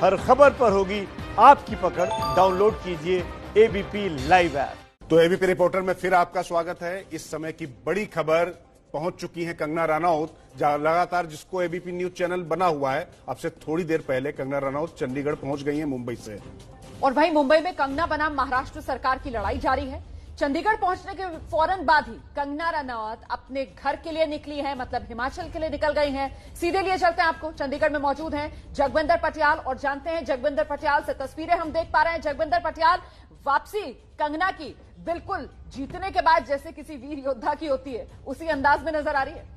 हर खबर पर होगी आपकी पकड़। डाउनलोड कीजिए एबीपी लाइव ऐप। तो एबीपी रिपोर्टर में फिर आपका स्वागत है। इस समय की बड़ी खबर पहुंच चुकी है कंगना रनौत, जहां लगातार जिसको एबीपी न्यूज चैनल बना हुआ है। अब से थोड़ी देर पहले कंगना रनौत चंडीगढ़ पहुंच गई है मुंबई से। और वहीं मुंबई में कंगना बनाम महाराष्ट्र सरकार की लड़ाई जारी है। चंडीगढ़ पहुंचने के फौरन बाद ही कंगना रनौत अपने घर के लिए निकली है, मतलब हिमाचल के लिए निकल गई हैं। सीधे लिए चलते हैं आपको, चंडीगढ़ में मौजूद हैं जगविंदर पटियाल और जानते हैं जगविंदर पटियाल से तस्वीरें हम देख पा रहे हैं। जगविंदर पटियाल, वापसी कंगना की बिल्कुल जीतने के बाद जैसे किसी वीर योद्धा की होती है उसी अंदाज में नजर आ रही है।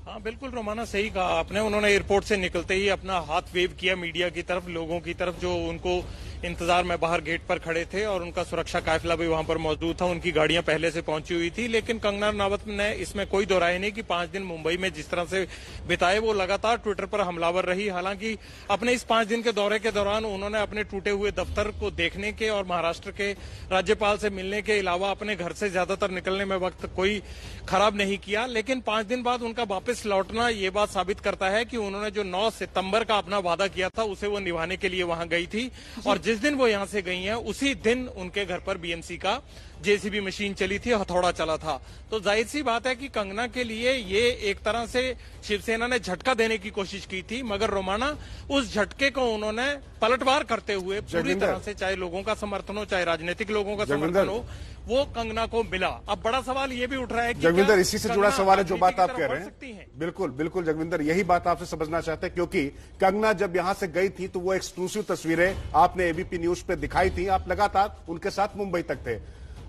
हाँ बिल्कुल रोमाना, सही कहा आपने। उन्होंने एयरपोर्ट से निकलते ही अपना हाथ वेव किया मीडिया की तरफ, लोगों की तरफ जो उनको इंतजार में बाहर गेट पर खड़े थे, और उनका सुरक्षा काफिला भी वहां पर मौजूद था। उनकी गाड़ियां पहले से पहुंची हुई थी। लेकिन कंगना रनौत ने इसमें कोई दो राय नहीं कि 5 दिन मुंबई में जिस तरह से बिताए, वो लगातार ट्विटर पर हमलावर रही। हालांकि अपने इस 5 दिन के दौरे के दौरान उन्होंने अपने टूटे हुए दफ्तर को देखने के और महाराष्ट्र के राज्यपाल से मिलने के अलावा अपने घर से ज्यादातर निकलने में वक्त कोई खराब नहीं किया। लेकिन 5 दिन बाद उनका वापस लौटना ये बात साबित करता है कि उन्होंने जो 9 सितंबर का अपना वादा किया था उसे वो निभाने के लिए वहां गई थी। और जिस दिन वो यहां से गई हैं उसी दिन उनके घर पर बीएमसी का जेसीबी मशीन चली थी, हथौड़ा चला था। तो जाहिर सी बात है कि कंगना के लिए ये एक तरह से शिवसेना ने झटका देने की कोशिश की थी, मगर रोमाना उस झटके को उन्होंने पलटवार करते हुए पूरी तरह से, चाहे लोगों का समर्थन हो चाहे राजनीतिक लोगों का समर्थन हो, वो कंगना को मिला। अब बड़ा सवाल ये भी उठ रहा है कि जगविंदर, इसी से जुड़ा सवाल है जो बात आप कह रहे हैं। बिल्कुल बिल्कुल जगविंदर, यही बात आपसे समझना चाहते हैं, क्योंकि कंगना जब यहां से गई थी तो वो एक्सक्लूसिव तस्वीरें आपने एबीपी न्यूज पे दिखाई थी। आप लगातार उनके साथ मुंबई तक थे।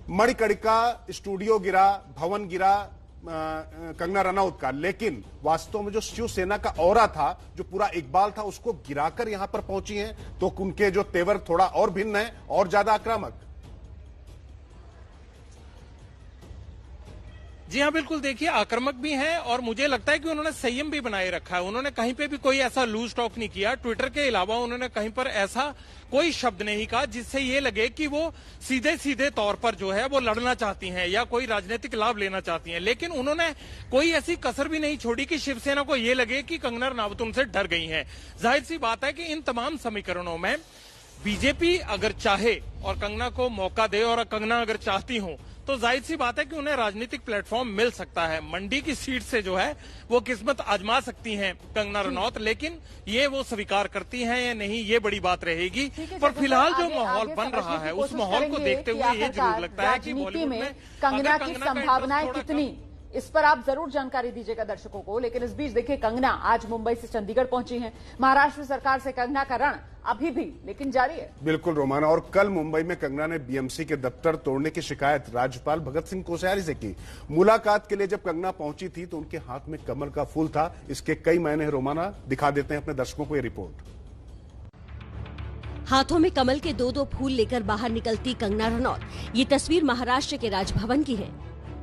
मणिकर्णिका स्टूडियो गिरा, भवन गिरा कंगना रनौत का, लेकिन वास्तव में जो शिवसेना का ऑरा था, जो पूरा इकबाल था, उसको गिराकर यहां पर पहुंची हैं। तो उनके जो तेवर थोड़ा और भिन्न है और ज्यादा आक्रामक। जी हाँ बिल्कुल, देखिए आक्रामक भी हैं और मुझे लगता है कि उन्होंने संयम भी बनाए रखा है। उन्होंने कहीं पे भी कोई ऐसा लूज टॉक नहीं किया। ट्विटर के अलावा उन्होंने कहीं पर ऐसा कोई शब्द नहीं कहा जिससे ये लगे कि वो सीधे सीधे तौर पर जो है वो लड़ना चाहती हैं या कोई राजनीतिक लाभ लेना चाहती हैं। लेकिन उन्होंने कोई ऐसी कसर भी नहीं छोड़ी कि शिवसेना को ये लगे कि कंगना रनौत उनसे डर गई हैं। जाहिर सी बात है कि इन तमाम समीकरणों में बीजेपी अगर चाहे और कंगना को मौका दे और कंगना अगर चाहती हो तो जाहिर सी बात है कि उन्हें राजनीतिक प्लेटफॉर्म मिल सकता है। मंडी की सीट से जो है वो किस्मत आजमा सकती हैं कंगना रनौत, लेकिन ये वो स्वीकार करती हैं या नहीं ये बड़ी बात रहेगी। पर फिलहाल जो माहौल बन रहा है उस माहौल को देखते हुए ये जरूर लगता है कि बॉलीवुड में कंगना की संभावनाएं कितनी, इस पर आप जरूर जानकारी दीजिएगा दर्शकों को। लेकिन इस बीच देखिए, कंगना आज मुंबई से चंडीगढ़ पहुंची हैं। महाराष्ट्र सरकार से कंगना का रण अभी भी लेकिन जारी है। बिल्कुल रोमाना, और कल मुंबई में कंगना ने बीएमसी के दफ्तर तोड़ने की शिकायत राज्यपाल भगत सिंह कोश्यारी से की। मुलाकात के लिए जब कंगना पहुंची थी तो उनके हाथ में कमल का फूल था। इसके कई मायने हैं रोमाना, दिखा देते हैं अपने दर्शकों को ये रिपोर्ट। हाथों में कमल के 2-2 फूल लेकर बाहर निकलती कंगना रनौत। ये तस्वीर महाराष्ट्र के राजभवन की है।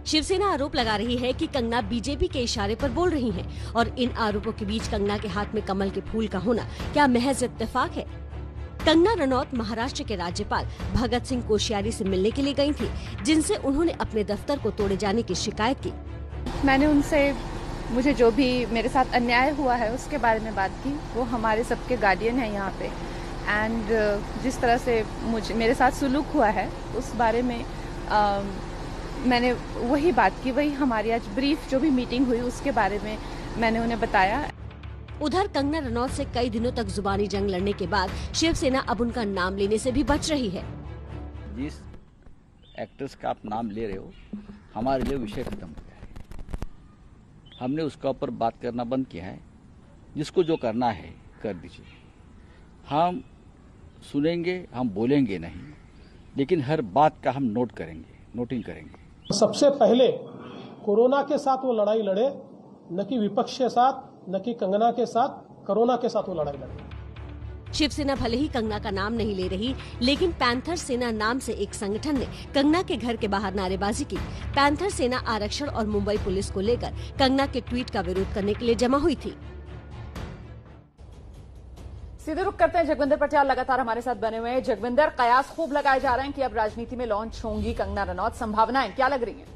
शिवसेना आरोप लगा रही है कि कंगना बीजेपी के इशारे पर बोल रही हैं, और इन आरोपों के बीच कंगना के हाथ में कमल के फूल का होना क्या महज इत्तेफाक है? कंगना रनौत महाराष्ट्र के राज्यपाल भगत सिंह कोश्यारी से मिलने के लिए गई थी, जिनसे उन्होंने अपने दफ्तर को तोड़े जाने की शिकायत की। मैंने उनसे मुझे जो भी मेरे साथ अन्याय हुआ है उसके बारे में बात की। वो हमारे सबके गार्डियन है यहाँ पे, एंड जिस तरह से मेरे साथ सुलूक हुआ है उस बारे में मैंने वही बात की। वही हमारी आज ब्रीफ जो भी मीटिंग हुई उसके बारे में मैंने उन्हें बताया। उधर कंगना रनौत से कई दिनों तक जुबानी जंग लड़ने के बाद शिवसेना अब उनका नाम लेने से भी बच रही है। जिस एक्ट्रेस का आप नाम ले रहे हो, हमारे लिए विषय खत्म हो गया है। हमने उसका ऊपर बात करना बंद किया है। जिसको जो करना है कर दीजिए। हम सुनेंगे, हम बोलेंगे नहीं, लेकिन हर बात का हम नोटिंग करेंगे। सबसे पहले कोरोना के साथ वो लड़ाई लड़े, न कि विपक्ष के साथ, न कि कंगना के साथ, कोरोना के साथ वो लड़ाई लड़े। शिवसेना भले ही कंगना का नाम नहीं ले रही, लेकिन पैंथर सेना नाम से एक संगठन ने कंगना के घर के बाहर नारेबाजी की। पैंथर सेना आरक्षण और मुंबई पुलिस को लेकर कंगना के ट्वीट का विरोध करने के लिए जमा हुई थी। सीधे रुक करते हैं, जगविंदर पटियाल लगातार हमारे साथ बने हुए हैं। जगविंदर, कयास खूब लगाए जा रहे हैं कि अब राजनीति में लॉन्च होंगी कंगना रनौत, संभावनाएं क्या लग रही हैं?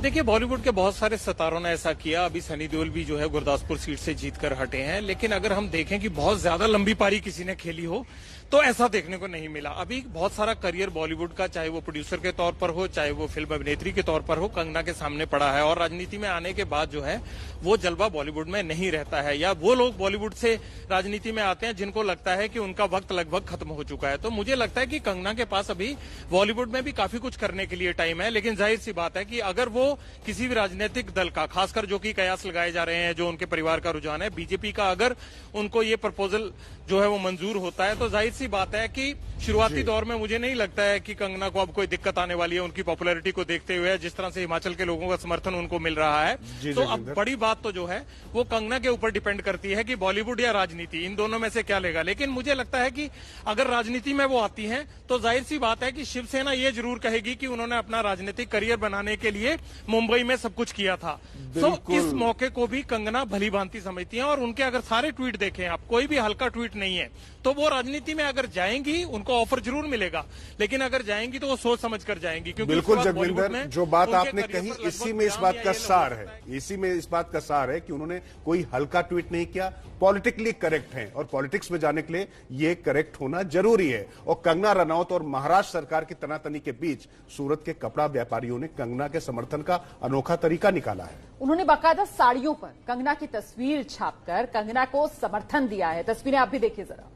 देखिए, बॉलीवुड के बहुत सारे सितारों ने ऐसा किया। अभी सनी देओल भी जो है गुरदासपुर सीट से जीतकर हटे हैं, लेकिन अगर हम देखें कि बहुत ज्यादा लंबी पारी किसी ने खेली हो तो ऐसा देखने को नहीं मिला। अभी बहुत सारा करियर बॉलीवुड का, चाहे वो प्रोड्यूसर के तौर पर हो, चाहे वो फिल्म अभिनेत्री के तौर पर हो, कंगना के सामने पड़ा है। और राजनीति में आने के बाद जो है वो जलवा बॉलीवुड में नहीं रहता है, या वो लोग बॉलीवुड से राजनीति में आते हैं जिनको लगता है कि उनका वक्त लगभग खत्म हो चुका है। तो मुझे लगता है कि कंगना के पास अभी बॉलीवुड में भी काफी कुछ करने के लिए टाइम है। लेकिन जाहिर सी बात है कि अगर वो किसी भी राजनीतिक दल का, खासकर जो कि कयास लगाए जा रहे हैं, जो उनके परिवार का रुझान है, बीजेपी का, अगर उनको ये प्रपोजल जो है वो मंजूर होता है तो जाहिर सी बात है कि शुरुआती दौर में मुझे नहीं लगता है कि कंगना को अब कोई दिक्कत आने वाली है उनकी पॉपुलैरिटी को देखते हुए, जिस तरह से हिमाचल के लोगों का समर्थन उनको मिल रहा है। तो अब बड़ी बात तो जो है वो कंगना के ऊपर डिपेंड करती है कि बॉलीवुड या राजनीति, इन दोनों में से क्या लेगा। लेकिन मुझे लगता है कि अगर राजनीति में वो आती हैं तो जाहिर सी बात है कि शिवसेना ये जरूर कहेगी कि उन्होंने अपना राजनीतिक करियर बनाने के लिए मुंबई में सब कुछ किया था। तो इस मौके को भी कंगना भली भांति समझती हैं, और उनके अगर सारे ट्वीट देखें आप, कोई भी हल्का ट्वीट नहीं है। तो वो राजनीति में अगर जाएंगी उनको ऑफर जरूर मिलेगा, लेकिन अगर जाएंगी तो वो सोच समझ कर जाएंगी। क्योंकि बिल्कुल जगविंदर, जो बात आपने कही इसी में इस बात का सार है, इसी में इस बात का सार है कि उन्होंने कोई हल्का ट्वीट नहीं किया, पॉलिटिकली करेक्ट हैं, और पॉलिटिक्स में जाने के लिए ये करेक्ट होना जरूरी है। और कंगना रनौत और महाराष्ट्र सरकार की तनातनी के बीच सूरत के कपड़ा व्यापारियों ने कंगना के समर्थन का अनोखा तरीका निकाला है। उन्होंने बाकायदा साड़ियों पर कंगना की तस्वीर छापकर कंगना को समर्थन दिया है। तस्वीरें आप भी देखिए जरा।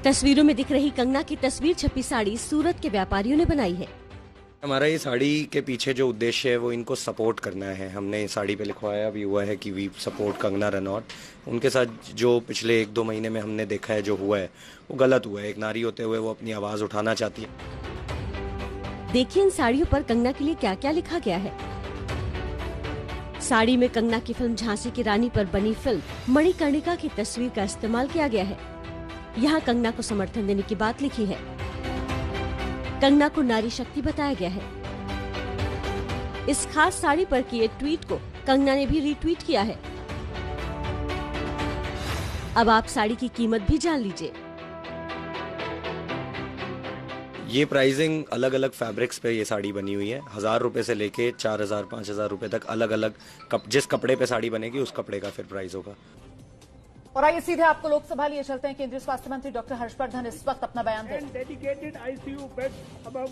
तस्वीरों में दिख रही कंगना की तस्वीर छपी साड़ी सूरत के व्यापारियों ने बनाई है। हमारा ये साड़ी के पीछे जो उद्देश्य है वो इनको सपोर्ट करना है। हमने साड़ी पे लिखवाया भी हुआ है कि वी सपोर्ट कंगना रनौत। उनके साथ जो पिछले 1-2 महीने में हमने देखा है जो हुआ है वो गलत हुआ है। एक नारी होते हुए वो अपनी आवाज उठाना चाहती है। देखिए इन साड़ियों पर कंगना के लिए क्या क्या लिखा गया है। साड़ी में कंगना की फिल्म झांसी की रानी पर बनी फिल्म मणिकर्णिका की तस्वीर का इस्तेमाल किया गया है। यहाँ कंगना को समर्थन देने की बात लिखी है। कंगना को नारी शक्ति बताया गया है। इस खास साड़ी पर किए ट्वीट को कंगना ने भी रीट्वीट किया है। अब आप साड़ी की कीमत भी जान लीजिए। ये प्राइसिंग अलग अलग फैब्रिक्स पे ये साड़ी बनी हुई है। 1000 रुपए से लेके 4000-5000 रुपए तक अलग अलग जिस कपड़े पे साड़ी बनेगी उस कपड़े का फिर प्राइस होगा। और आइए सीधे आपको लोकसभा लिए चलते हैं। केंद्रीय स्वास्थ्य मंत्री डॉक्टर हर्षवर्धन इस वक्त अपना बयान दे रहे हैं। Dedicated ICU beds about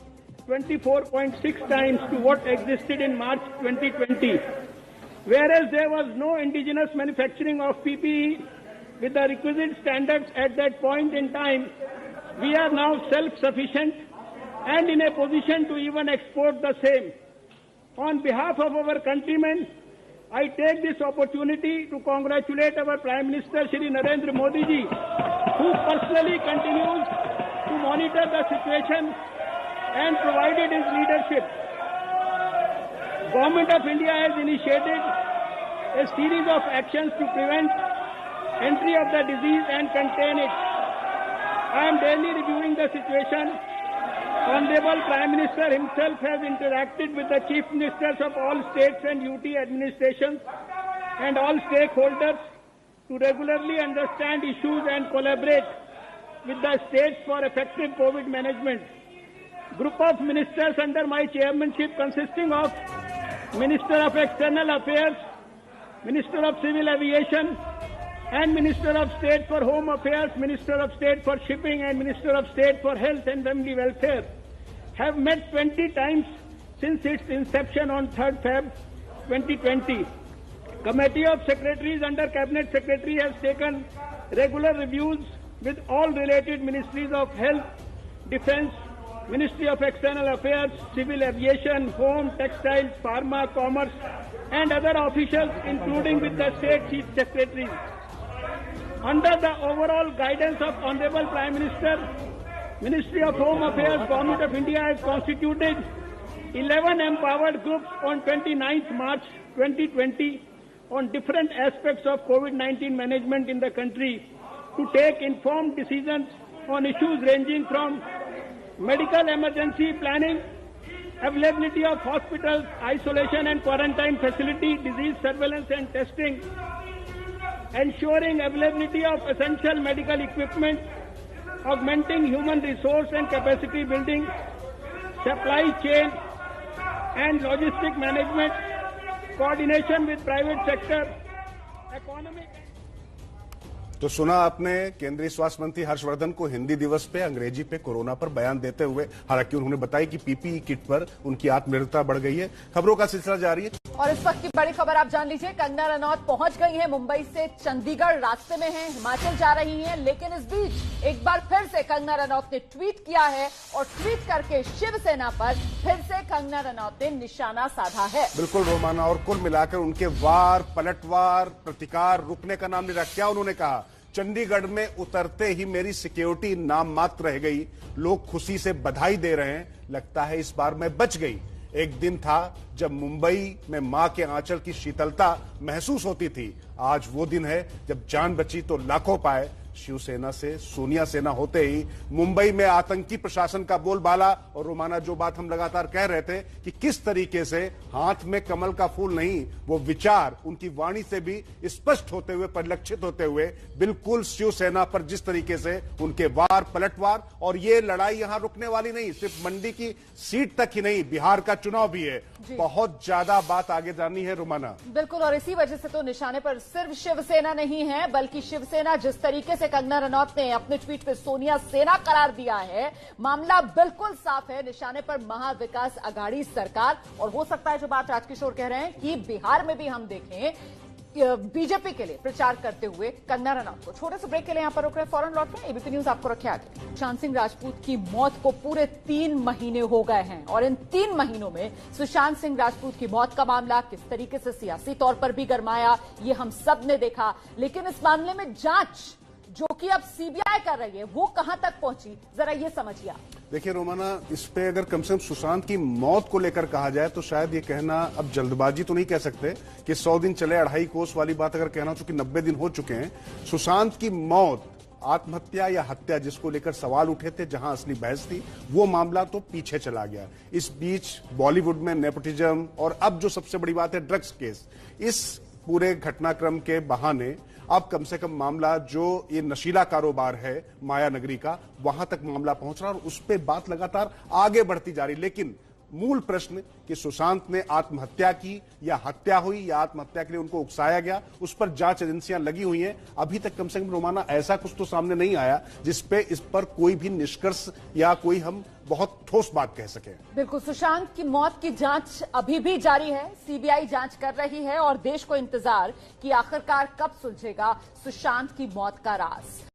24.6 times to what existed in March 2020. Whereas there was no indigenous manufacturing of PPE with the requisite standards at that point in time, we are now self-sufficient and in a position to even export the same. On behalf of our countrymen, I take this opportunity to congratulate our Prime Minister Shri Narendra Modi ji, who personally continues to monitor the situation and provided his leadership. Government of India has initiated a series of actions to prevent entry of the disease and contain it. I am daily reviewing the situation. Honorable Prime Minister himself has interacted with the Chief Ministers of all states and UT administrations and all stakeholders to regularly understand issues and collaborate with the states for effective COVID management. Group of ministers under my chairmanship consisting of Minister of External Affairs, Minister of Civil Aviation, and Minister of State for Home Affairs, Minister of State for Shipping, and Minister of State for Health and Family Welfare have met 20 times since its inception on 3rd Feb 2020. Committee of Secretaries under Cabinet Secretary has taken regular reviews with all related ministries of Health, Defence, Ministry of External Affairs, Civil Aviation, Home, Textiles, Pharma, Commerce, and other officials, including with the State Chief Secretaries. Under the overall guidance of Honorable Prime Minister, Ministry of Home Affairs, Government of India has constituted 11 empowered groups on 29th March 2020 on different aspects of COVID-19 management in the country to take informed decisions on issues ranging from medical emergency planning, availability of hospitals, isolation and quarantine facility, disease surveillance and testing, ensuring availability of essential medical equipment, augmenting human resource and capacity building, supply chain and logistic management, coordination with private sector, economic. तो सुना आपने केंद्रीय स्वास्थ्य मंत्री हर्षवर्धन को हिंदी दिवस पे अंग्रेजी पे कोरोना पर बयान देते हुए। हालांकि उन्होंने बताया कि पीपीई किट पर उनकी आत्मनिर्भरता बढ़ गई है। खबरों का सिलसिला जारी है और इस वक्त की बड़ी खबर आप जान लीजिए। कंगना रनौत पहुंच गई हैं मुंबई से चंडीगढ़, रास्ते में हैं, हिमाचल जा रही हैं। लेकिन इस बीच एक बार फिर से कंगना रनौत ने ट्वीट किया है और ट्वीट करके शिवसेना पर फिर से कंगना रनौत ने निशाना साधा है। बिल्कुल रोमाना, और कुल मिलाकर उनके वार पलटवार प्रतिकार रुकने का नाम नहीं रहा। क्या उन्होंने कहा? चंडीगढ़ में उतरते ही मेरी सिक्योरिटी नाम मात्र रह गई, लोग खुशी से बधाई दे रहे हैं, लगता है इस बार मैं बच गई। एक दिन था जब मुंबई में मां के आंचल की शीतलता महसूस होती थी, आज वो दिन है जब जान बची तो लाखों पाए। शिवसेना से सोनिया सेना होते ही मुंबई में आतंकी प्रशासन का बोलबाला। और रोमाना, जो बात हम लगातार कह रहे थे कि किस तरीके से हाथ में कमल का फूल नहीं, वो विचार उनकी वाणी से भी स्पष्ट होते हुए, परिलक्षित होते हुए, बिल्कुल शिवसेना पर जिस तरीके से उनके वार पलटवार। और ये लड़ाई यहां रुकने वाली नहीं, सिर्फ मंडी की सीट तक ही नहीं, बिहार का चुनाव भी है। बहुत ज्यादा बात आगे जानी है रोमाना। बिल्कुल, और इसी वजह से तो निशाने पर सिर्फ शिवसेना नहीं है, बल्कि शिवसेना जिस तरीके से कंगना रनौत ने अपने ट्वीट पे सोनिया सेना करार दिया है, मामला बिल्कुल साफ है। निशाने पर महाविकास अघाड़ी सरकार। और हो सकता है जो बात राजकिशोर कह रहे हैं कि बिहार में भी हम देखें बीजेपी के लिए प्रचार करते हुए कंगना रनौत को। छोटे से ब्रेक के लिए यहां पर रुक रहे हैं, फौरन लौट रहे हैं। एबीपी न्यूज आपको रखे आगे। सुशांत सिंह राजपूत की मौत को पूरे 3 महीने हो गए हैं और इन 3 महीनों में सुशांत सिंह राजपूत की मौत का मामला किस तरीके से सियासी तौर पर भी गरमाया, ये हम सब ने देखा। लेकिन इस मामले में जांच जो कि अब सीबीआई कर रही है, वो कहां तक पहुंची, जरा ये समझिए। देखिए रोमाना, इस पे अगर कम से कम सुशांत की मौत को लेकर कहा जाए तो शायद ये कहना, अब जल्दबाजी तो नहीं कह सकते कि 100 दिन चले 2.5 कोस वाली बात अगर कहना, चूंकि 90 दिन हो चुके हैं। सुशांत की मौत आत्महत्या या हत्या, जिसको लेकर सवाल उठे थे, जहां असली बहस थी, वो मामला तो पीछे चला गया। इस बीच बॉलीवुड में नेपोटिज्म और अब जो सबसे बड़ी बात है ड्रग्स केस, इस पूरे घटनाक्रम के बहाने अब कम से कम मामला जो ये नशीला कारोबार है माया नगरी का, वहां तक मामला पहुंच रहा और उस पर बात लगातार आगे बढ़ती जा रही। लेकिन मूल प्रश्न कि सुशांत ने आत्महत्या की या हत्या हुई या आत्महत्या के लिए उनको उकसाया गया, उस पर जांच एजेंसियां लगी हुई हैं। अभी तक कम से कम रोमाना ऐसा कुछ तो सामने नहीं आया जिसपे इस पर कोई भी निष्कर्ष या कोई हम बहुत ठोस बात कह सके। बिल्कुल, सुशांत की मौत की जांच अभी भी जारी है, सीबीआई जांच कर रही है और देश को इंतजार कि आखिरकार कब सुलझेगा सुशांत की मौत का राज।